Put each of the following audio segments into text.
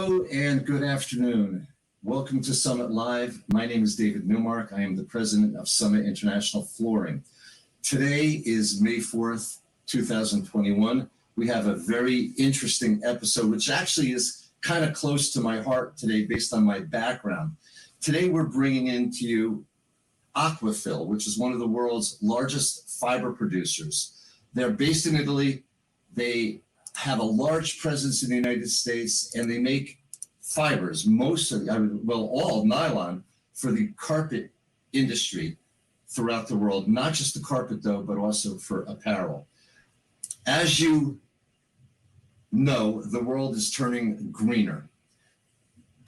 Hello and good afternoon. Welcome to Summit Live. My name is David Newmark. I am the president of Summit International Flooring. Today is May 4th, 2021. We have a very interesting episode, which actually is kind of close to my heart today based on my background. Today we're bringing in to you Aquafill, which is one of the world's largest fiber producers. They're based in Italy. They have a large presence in the United States, and they make fibers, all nylon for the carpet industry throughout the world, not just the carpet though, but also for apparel. As you know, the world is turning greener,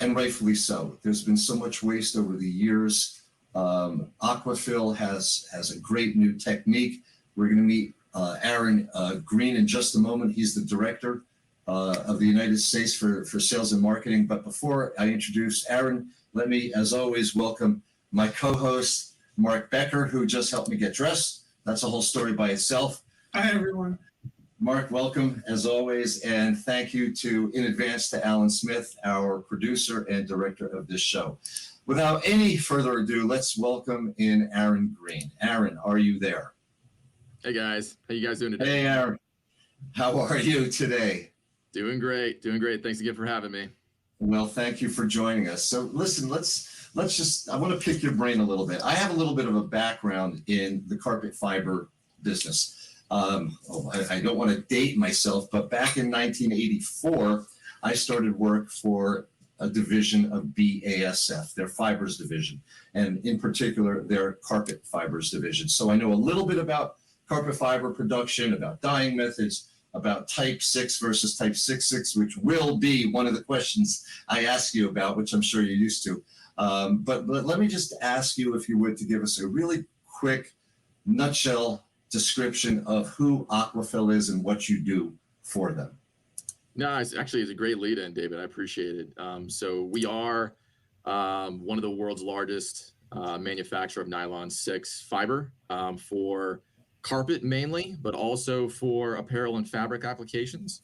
and rightfully so. There's been so much waste over the years. Aquafill has a great new technique. We're going to meet Aaron Green in just a moment. He's the director of the United States for sales and marketing. But before I introduce Aaron, let me, as always, welcome my co-host, Mark Becker, who just helped me get dressed. That's a whole story by itself. Hi, everyone. Mark, welcome, as always. And thank you in advance to Alan Smith, our producer and director of this show. Without any further ado, let's welcome in Aaron Green. Aaron, are you there? Hey guys, how you guys doing today? Hey Aaron, how are you today? Doing great. Thanks again for having me. Well, thank you for joining us. So listen, I want to pick your brain a little bit. I have a little bit of a background in the carpet fiber business. I don't want to date myself, but back in 1984, I started work for a division of BASF, their fibers division, and in particular, their carpet fibers division. So I know a little bit about carpet fiber production, about dyeing methods, about type 6 versus type 6.6, which will be one of the questions I ask you about, which I'm sure you're used to. But let me just ask you, if you would, to give us a really quick nutshell description of who Aquafill is and what you do for them. No, it's a great lead-in, David. I appreciate it. So we are one of the world's largest manufacturer of nylon 6 fiber for carpet mainly, but also for apparel and fabric applications.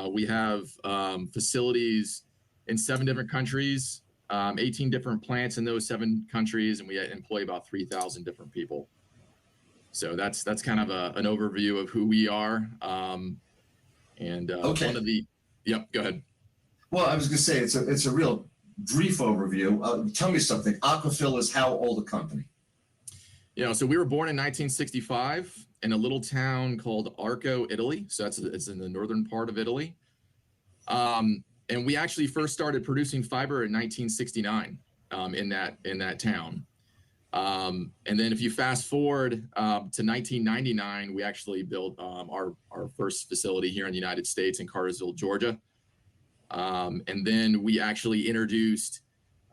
We have facilities in 7 different countries, 18 different plants in those 7 countries, and we employ about 3,000 different people. So that's kind of an overview of who we are. Okay. Yep, go ahead. Well, I was going to say it's a real brief overview. Tell me something. Aquafill is how old a company? So we were born in 1965 in a little town called Arco, Italy. So it's in the northern part of Italy. And we actually first started producing fiber in 1969 in that town. And then if you fast forward to 1999, we actually built our first facility here in the United States in Cartersville, Georgia. And then we actually introduced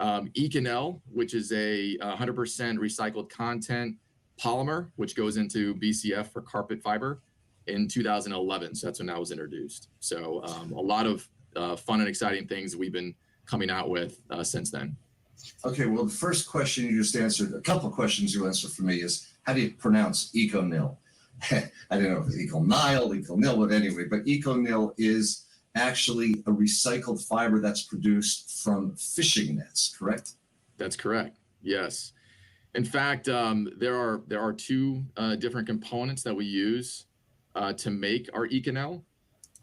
ECONYL, which is a 100% recycled content polymer, which goes into BCF for carpet fiber in 2011. So that's when that was introduced. So a lot of fun and exciting things that we've been coming out with since then. Okay, well, the first question you just answered, a couple of questions you answered for me is, how do you pronounce ECONYL? I don't know if it's ECONYL, but anyway, but ECONYL is actually a recycled fiber that's produced from fishing nets, correct? That's correct. Yes. In fact, there are 2 different components that we use to make our ECONYL.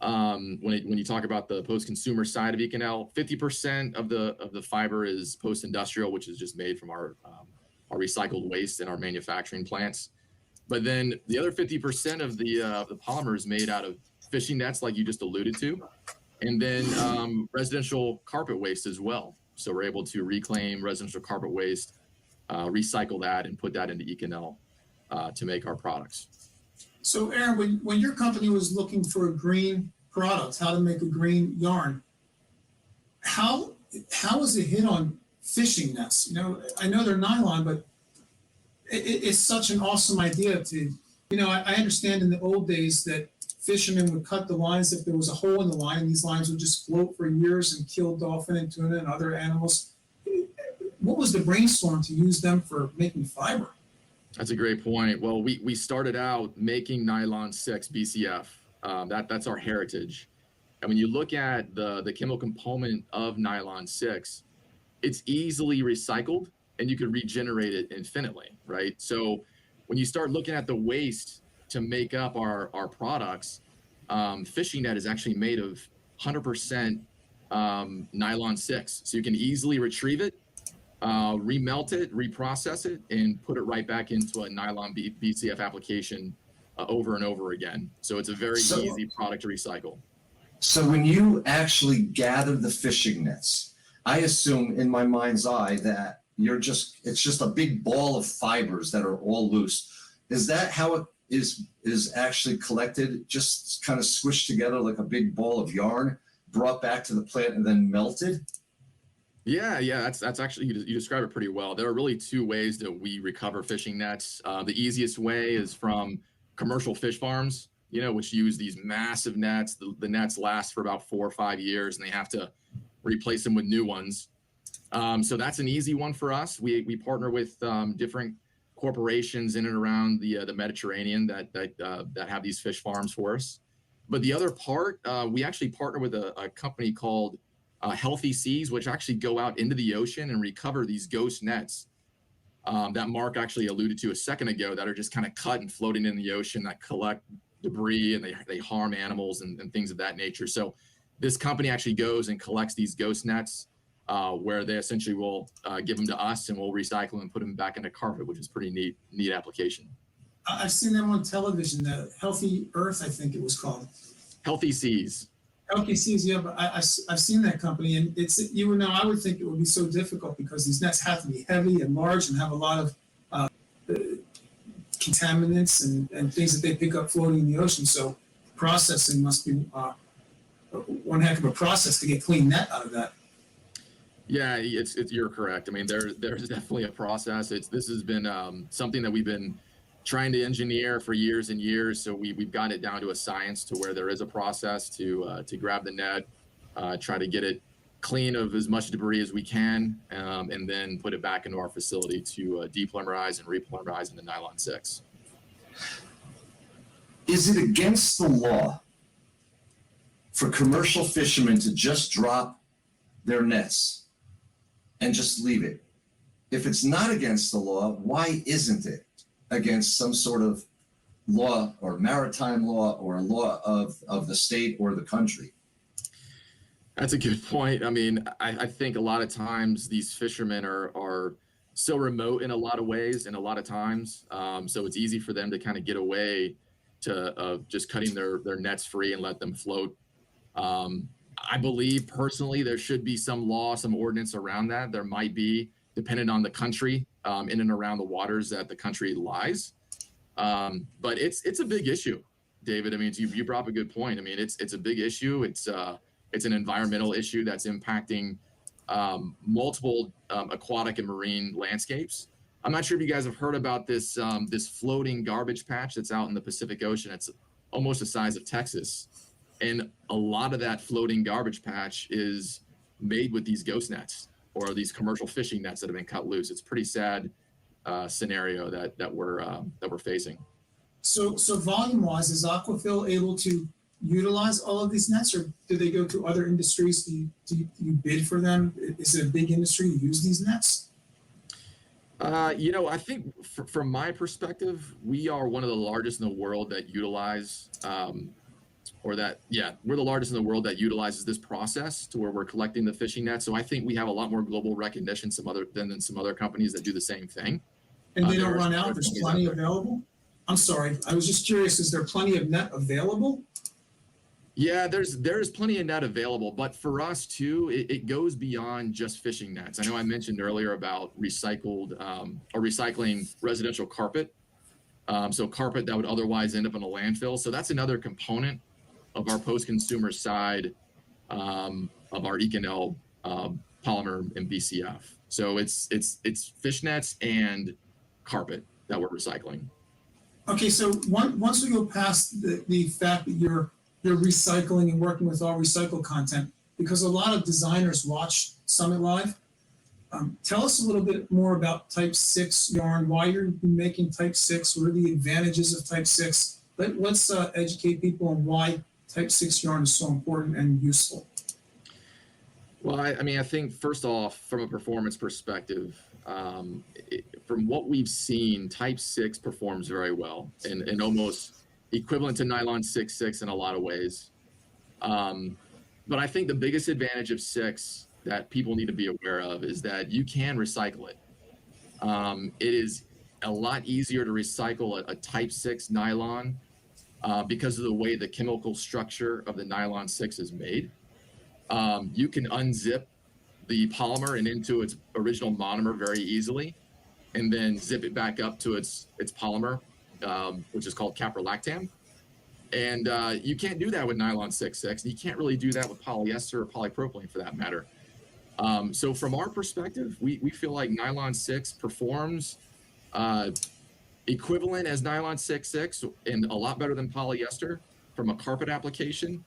When you talk about the post-consumer side of ECONYL, 50% of the fiber is post-industrial, which is just made from our recycled waste in our manufacturing plants. But then the other 50% of the polymer is made out of fishing nets, like you just alluded to, and then residential carpet waste as well. So we're able to reclaim residential carpet waste, recycle that, and put that into ECONYL to make our products. So, Aaron, when your company was looking for green products, how to make a green yarn, how was it hit on fishing nets? I know they're nylon, but it's such an awesome idea to, I understand in the old days that fishermen would cut the lines if there was a hole in the line. These lines would just float for years and kill dolphin and tuna and other animals. What was the brainstorm to use them for making fiber? That's a great point. Well, we started out making nylon 6 BCF. That's our heritage. And when you look at the chemical component of nylon 6, it's easily recycled and you can regenerate it infinitely, right? So when you start looking at the waste to make up our products, fishing net is actually made of 100% nylon 6. So you can easily retrieve it, remelt it, reprocess it, and put it right back into a nylon BCF application over and over again. So it's a very easy product to recycle. So when you actually gather the fishing nets, I assume in my mind's eye that it's just a big ball of fibers that are all loose. Is that how it is actually collected, just kind of squished together like a big ball of yarn, brought back to the plant and then melted? Yeah, that's actually, you describe it pretty well. There are really two ways that we recover fishing nets. The easiest way is from commercial fish farms, which use these massive nets. The nets last for about 4 or 5 years, and they have to replace them with new ones. So that's an easy one for us. We partner with different corporations in and around the Mediterranean that have these fish farms for us. But the other part, we actually partner with a company called Healthy Seas, which actually go out into the ocean and recover these ghost nets that Mark actually alluded to a second ago, that are just kind of cut and floating in the ocean, that collect debris and they harm animals and things of that nature. So this company actually goes and collects these ghost nets, where they essentially will give them to us, and we'll recycle them and put them back into carpet, which is pretty neat application. I've seen them on television, the Healthy Earth, I think it was called. Healthy Seas. Healthy Seas, yeah, but I've seen that company, and I would think it would be so difficult because these nets have to be heavy and large and have a lot of contaminants and things that they pick up floating in the ocean. So processing must be one heck of a process to get clean net out of that. Yeah, you're correct. I mean, there's definitely a process. This has been something that we've been trying to engineer for years and years. So we've got it down to a science to where there is a process to grab the net, try to get it clean of as much debris as we can, and then put it back into our facility to depolymerize and repolymerize into nylon 6. Is it against the law for commercial fishermen to just drop their nets and just leave it? If it's not against the law, why isn't it against some sort of law or maritime law or a law of the state or the country? That's a good point. I mean, I think a lot of times these fishermen are so remote in a lot of ways and a lot of times. So it's easy for them to kind of get away to just cutting their nets free and let them float. I believe personally there should be some law, some ordinance around that. There might be, depending on the country, in and around the waters that the country lies. But it's a big issue, David. I mean, you brought up a good point. I mean, it's a big issue. It's an environmental issue that's impacting multiple aquatic and marine landscapes. I'm not sure if you guys have heard about this floating garbage patch that's out in the Pacific Ocean. It's almost the size of Texas. And a lot of that floating garbage patch is made with these ghost nets or these commercial fishing nets that have been cut loose. It's a pretty sad scenario that we're facing. So volume-wise, is Aquafill able to utilize all of these nets, or do they go to other industries? Do you bid for them? Is it a big industry to use these nets? I think from my perspective, we are one of the largest in the world that utilize, we're the largest in the world that utilizes this process to where we're collecting the fishing nets. So I think we have a lot more global recognition than some other companies that do the same thing. And they don't run out. There's plenty available. I'm sorry. I was just curious. Is there plenty of net available? Yeah, there's plenty of net available, but for us too, it goes beyond just fishing nets. I know I mentioned earlier about recycling residential carpet. So carpet that would otherwise end up in a landfill. So that's another component of our post-consumer side of our ECONYL polymer and BCF. So it's fish nets and carpet that we're recycling. Okay, so once we go past the fact that you're recycling and working with all recycled content, because a lot of designers watch Summit Live. Tell us a little bit more about Type 6 yarn, why you're making Type 6, what are the advantages of Type 6? Let's educate people on why type 6 yarn is so important and useful? Well, I mean, I think first off, from a performance perspective, from what we've seen, Type 6 performs very well and almost equivalent to nylon 6.6 in a lot of ways. But I think the biggest advantage of 6 that people need to be aware of is that you can recycle it. It is a lot easier to recycle a Type 6 nylon because of the way the chemical structure of the nylon 6 is made. You can unzip the polymer and into its original monomer very easily, and then zip it back up to its polymer, which is called caprolactam. And you can't do that with nylon 6.6. You can't really do that with polyester or polypropylene for that matter. So from our perspective, we feel like nylon 6 performs equivalent as nylon 6.6 and a lot better than polyester from a carpet application.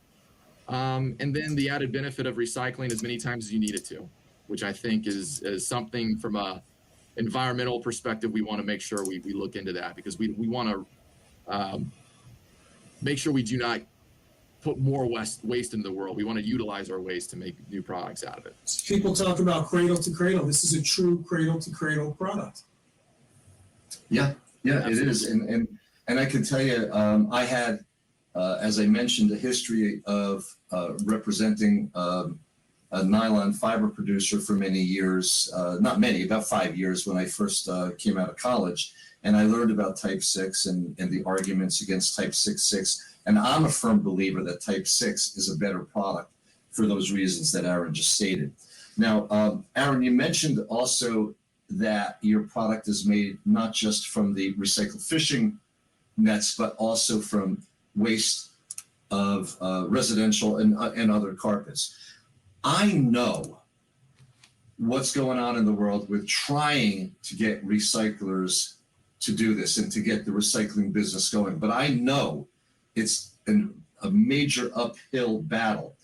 And then the added benefit of recycling as many times as you need it to, which I think is something from a environmental perspective, we want to make sure we look into that, because we want to make sure we do not put more waste into the world. We want to utilize our waste to make new products out of it. People talk about cradle to cradle. This is a true cradle to cradle product. Yeah, it is. And I can tell you, I had, as I mentioned, a history of representing a nylon fiber producer for many years, not many, about 5 years when I first came out of college. And I learned about Type 6 and the arguments against Type 6.6. And I'm a firm believer that Type 6 is a better product for those reasons that Aaron just stated. Now, Aaron, you mentioned also that your product is made not just from the recycled fishing nets, but also from waste of residential and other carpets. I know what's going on in the world with trying to get recyclers to do this and to get the recycling business going, but I know it's a major uphill battle.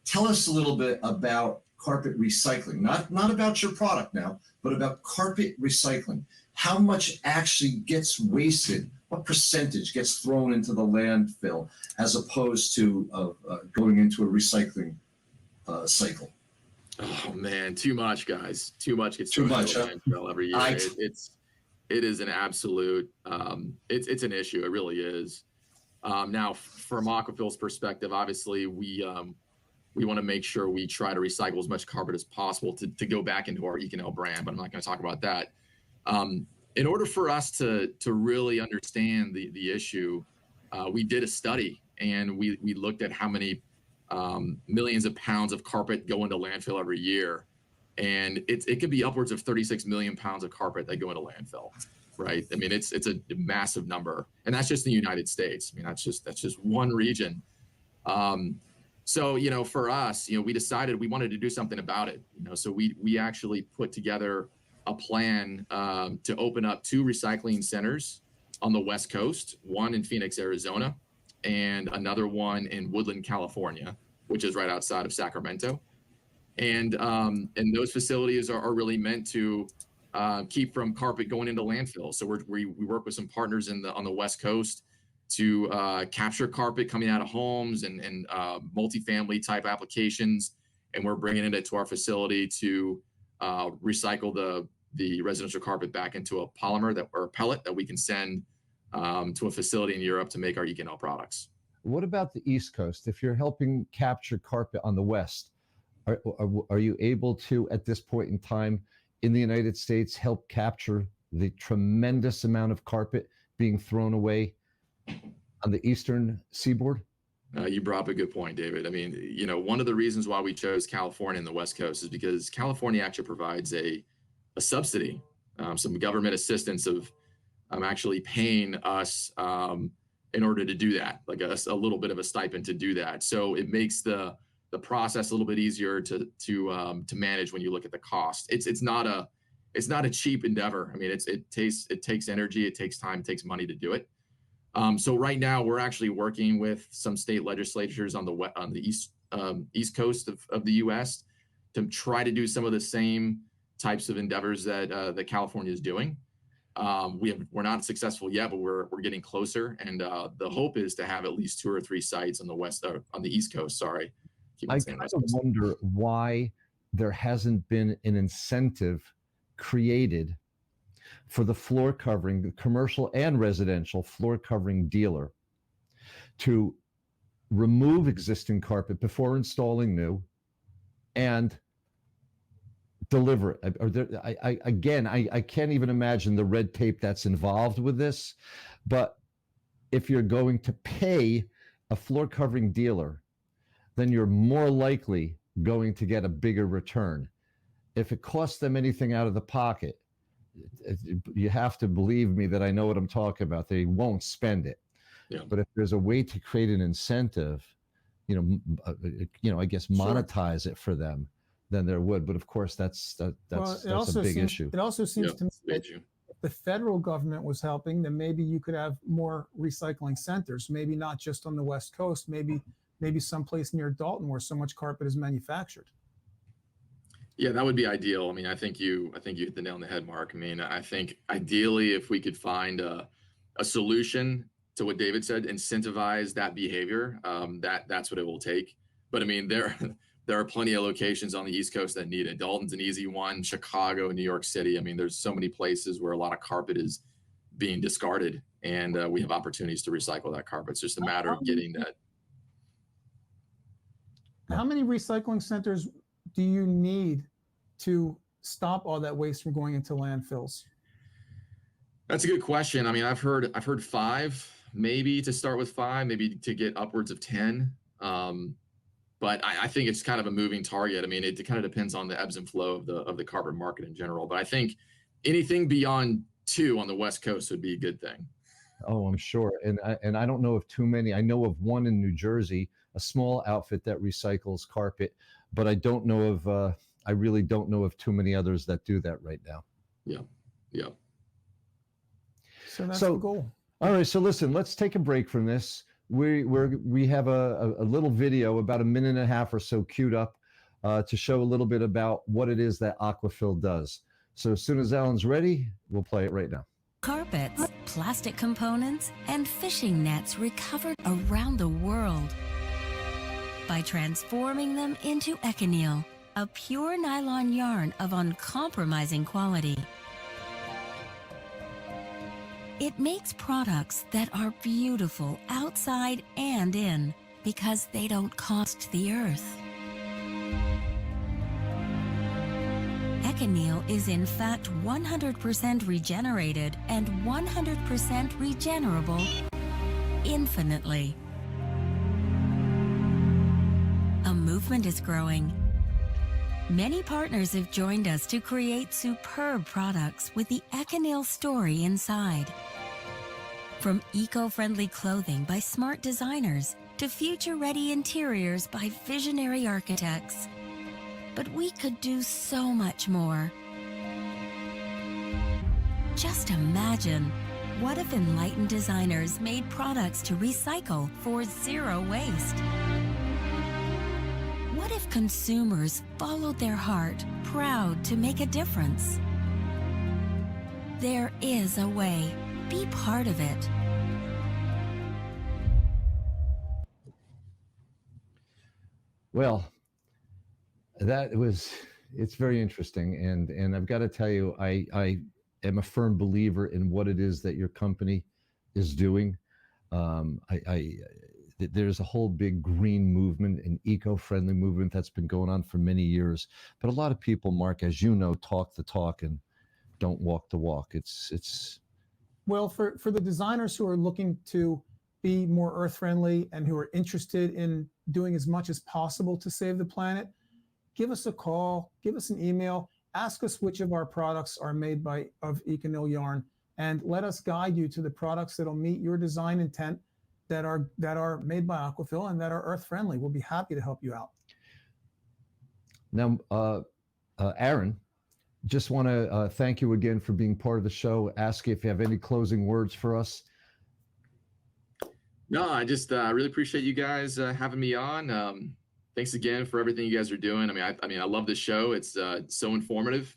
Tell us a little bit about carpet recycling, not about your product now, but about carpet recycling. How much actually gets wasted? What percentage gets thrown into the landfill as opposed to going into a recycling cycle? Oh man, too much, guys. Too much gets Too thrown much, into the landfill every year. I- It is an absolute. It's an issue. It really is. Now, from Aquafill's perspective, obviously we want to make sure we try to recycle as much carpet as possible to go back into our ECONYL brand, but I'm not going to talk about that. In order for us to really understand the issue, we did a study and we looked at how many millions of pounds of carpet go into landfill every year. And it could be upwards of 36 million pounds of carpet that go into landfill, right? I mean, it's a massive number, and that's just the United States. I mean, that's just one region. So, for us, we decided we wanted to do something about it. So we actually put together a plan to open up 2 recycling centers on the West Coast, one in Phoenix, Arizona, and another one in Woodland, California, which is right outside of Sacramento. And those facilities are really meant to keep from carpet going into landfill. So we work with some partners on the West Coast to capture carpet coming out of homes and multifamily type applications, and we're bringing it into our facility to recycle the residential carpet back into a polymer or a pellet that we can send to a facility in Europe to make our ECONYL products. What about the East Coast? If you're helping capture carpet on the West, are you able to, at this point in time in the United States, help capture the tremendous amount of carpet being thrown away on the Eastern seaboard? You brought up a good point, David. I mean, one of the reasons why we chose California and the West Coast is because California actually provides a subsidy, some government assistance of actually paying us in order to do that, like a little bit of a stipend to do that. So it makes the process a little bit easier to manage when you look at the cost. It's not a cheap endeavor. I mean, it takes energy, it takes time, it takes money to do it. So right now we're actually working with some state legislatures on the east coast of the U.S. to try to do some of the same types of endeavors that California is doing. We're not successful yet, but we're getting closer. And the hope is to have at least 2 or 3 sites on the East Coast. Sorry, keep on I saying kind West of Coast. wonder why there hasn't been an incentive created for the floor covering, the commercial and residential floor covering dealer to remove existing carpet before installing new and deliver it. I can't even imagine the red tape that's involved with this. But if you're going to pay a floor covering dealer, then you're more likely going to get a bigger return. If it costs them anything out of the pocket, you have to believe me that I know what I'm talking about. They won't spend it. Yeah. But if there's a way to create an incentive, I guess monetize it for them, then there would. But of course, that's a big issue. It also seems to me that Issue. if the federal government was helping, then maybe you could have more recycling centers. Maybe not just on the West Coast. Maybe someplace near Dalton where so much carpet is manufactured. Yeah, that would be ideal. I mean, I think you hit the nail on the head, Mark. I mean, I think ideally, if we could find a solution to what David said, incentivize that behavior, that's what it will take. But I mean, there are plenty of locations on the East Coast that need it. Dalton's an easy one. Chicago, New York City. I mean, there's so many places where a lot of carpet is being discarded, and we have opportunities to recycle that carpet. It's just a matter of getting that. How many recycling centers do you need to stop all that waste from going into landfills? That's a good question. I mean, I've heard 5, maybe to start with 5, maybe to get upwards of 10. But I think it's kind of a moving target. I mean, it kind of depends on the ebbs and flow of the carpet market in general. But I think anything beyond 2 on the West Coast would be a good thing. Oh, I'm sure. And I don't know of too many. I know of one in New Jersey, a small outfit that recycles carpet, but I don't know of I really don't know of too many others that do that right now. Yeah. So that's the goal. All right. So listen, let's take a break from this. We have a little video, about a minute and a half or so, queued up to show a little bit about what it is that Aquafill does. So as soon as Alan's ready, we'll play it right now. Carpets, plastic components, and fishing nets recovered around the world by transforming them into ECONYL, a pure nylon yarn of uncompromising quality. It makes products that are beautiful outside and in because they don't cost the earth. ECONYL is in fact 100% regenerated and 100% regenerable infinitely. A movement is growing. Many partners have joined us to create superb products with the ECONYL story inside. From eco-friendly clothing by smart designers to future-ready interiors by visionary architects. But we could do so much more. Just imagine, what if enlightened designers made products to recycle for zero waste? What if consumers followed their heart, proud to make a difference? There is a way. Be part of it. Well, it's very interesting. And I've got to tell you, I am a firm believer in what it is that your company is doing. There's a whole big green movement, an eco-friendly movement that's been going on for many years. But a lot of people, Mark, as you know, talk the talk and don't walk the walk. Well, for the designers who are looking to be more earth friendly and who are interested in doing as much as possible to save the planet, give us a call, give us an email, ask us which of our products are made of ECONYL yarn, and let us guide you to the products that'll meet your design intent, that are made by Aquafill and that are earth friendly. We'll be happy to help you out. Now, Aaron, just want to thank you again for being part of the show. Ask you if you have any closing words for us. No, I just really appreciate you guys having me on. Thanks again for everything you guys are doing. I mean, I love this show. It's so informative,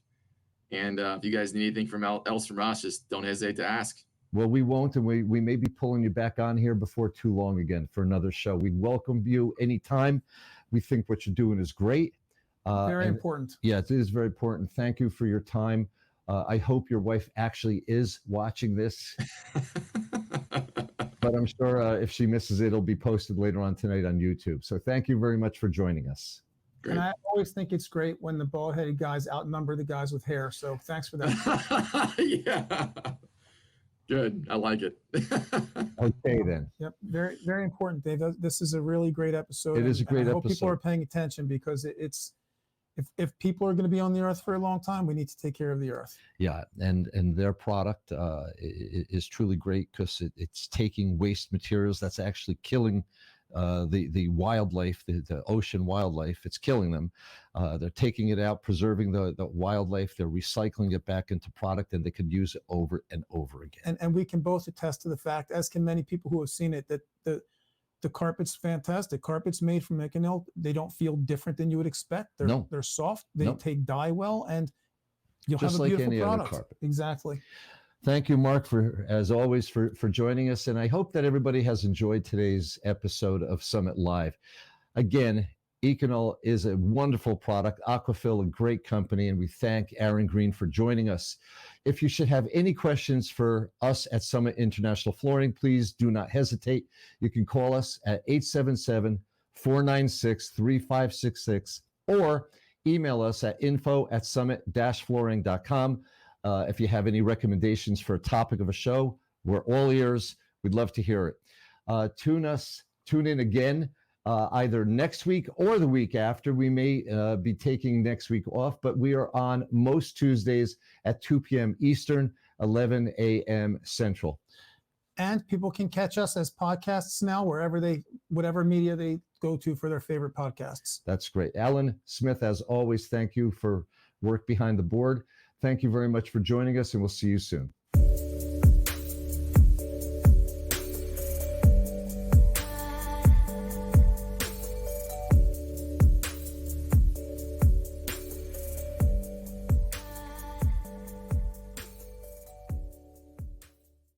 And if you guys need anything else from us, just don't hesitate to ask. Well, we won't, and we may be pulling you back on here before too long again for another show. We welcome you anytime. We think what you're doing is great. Very important. Yeah, it is very important. Thank you for your time. I hope your wife actually is watching this. But I'm sure if she misses it, it'll be posted later on tonight on YouTube. So thank you very much for joining us. Great. And I always think it's great when the bald-headed guys outnumber the guys with hair. So thanks for that. Yeah. Good. I like it. Okay, then. Yep. Very, very important, Dave. This is a really great episode. It is a great I hope episode. people are paying attention because it's if people are going to be on the earth for a long time, we need to take care of the earth. Yeah, and their product is truly great because it's taking waste materials that's actually killing the wildlife, the ocean wildlife. It's killing them. They're taking it out, preserving the wildlife. They're recycling it back into product, and they can use it over and over again. And we can both attest to the fact, as can many people who have seen it, that the carpet's fantastic. Carpets made from ECONYL, they don't feel different than you would expect. They're soft. They take dye well, and you'll Just have a like beautiful any other product. carpet. Exactly. Thank you, Mark, as always, for joining us. And I hope that everybody has enjoyed today's episode of Summit Live. Again, ECONYL is a wonderful product. Aquafill, a great company, and we thank Aaron Green for joining us. If you should have any questions for us at Summit International Flooring, please do not hesitate. You can call us at 877-496-3566 or email us at info@summit-flooring.com. If you have any recommendations for a topic of a show, we're all ears. We'd love to hear it. Tune in again either next week or the week after. We may be taking next week off, but we are on most Tuesdays at 2 p.m. Eastern, 11 a.m. Central. And people can catch us as podcasts now, whatever media they go to for their favorite podcasts. That's great. Alan Smith, as always, thank you for work behind the board. Thank you very much for joining us, and we'll see you soon.